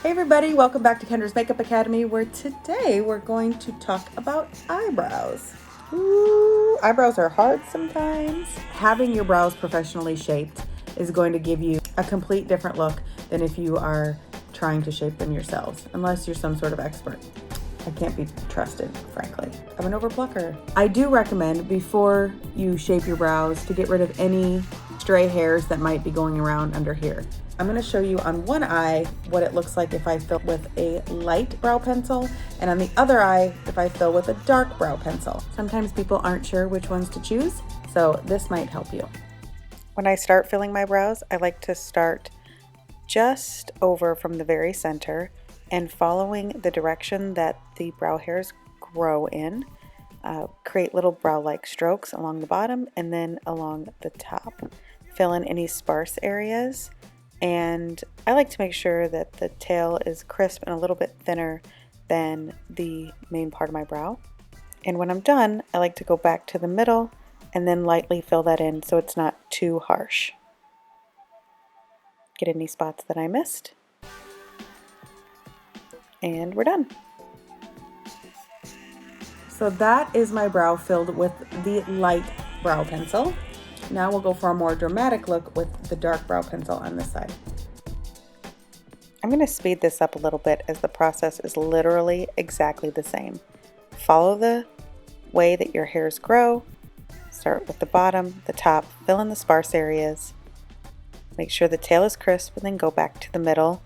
Hey everybody, welcome back to Kendra's Makeup Academy, where today we're going to talk about eyebrows. Ooh, eyebrows are hard sometimes. Having your brows professionally shaped is going to give you a complete different look than if you are trying to shape them yourselves, unless you're some sort of expert. I can't be trusted, frankly. I'm an overplucker. I do recommend before you shape your brows to get rid of any stray hairs that might be going around under here. I'm going to show you on one eye what it looks like if I fill with a light brow pencil, and on the other eye if I fill with a dark brow pencil. Sometimes people aren't sure which ones to choose, so this might help you. When I start filling my brows, I like to start just over from the very center and following the direction that the brow hairs grow in. Create little brow-like strokes along the bottom and then along the top. Fill in any sparse areas, and I like to make sure that the tail is crisp and a little bit thinner than the main part of my brow. And when I'm done, I like to go back to the middle and then lightly fill that in so it's not too harsh. Get any spots that I missed. And we're done. So that is my brow filled with the light brow pencil. Now we'll go for a more dramatic look with the dark brow pencil on this side. I'm going to speed this up a little bit as the process is literally exactly the same. Follow the way that your hairs grow. Start with the bottom, the top, fill in the sparse areas. Make sure the tail is crisp and then go back to the middle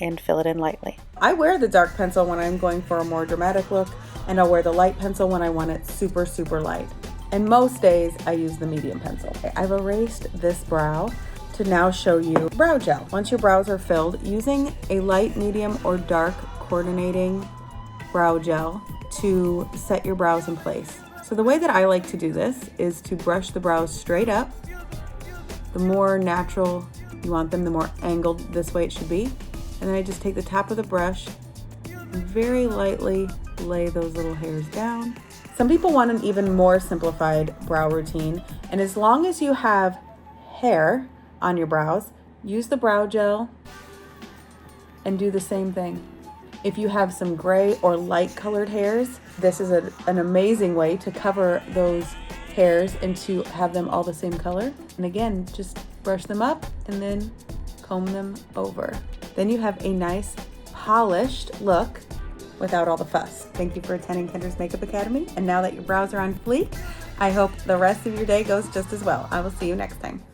and fill it in lightly. I wear the dark pencil when I'm going for a more dramatic look, and I'll wear the light pencil when I want it super, super light. And most days I use the medium pencil. Okay, I've erased this brow to now show you brow gel. Once your brows are filled, using a light, medium, or dark coordinating brow gel to set your brows in place. So the way that I like to do this is to brush the brows straight up. The more natural you want them, the more angled this way it should be. And then I just take the top of the brush and very lightly lay those little hairs down. Some people want an even more simplified brow routine, and as long as you have hair on your brows, use the brow gel and do the same thing. If you have some gray or light colored hairs, this is an amazing way to cover those hairs and to have them all the same color. And again, just brush them up and then comb them over. Then you have a nice polished look without all the fuss. Thank you for attending Kendra's Makeup Academy. And now that your brows are on fleek, I hope the rest of your day goes just as well. I will see you next time.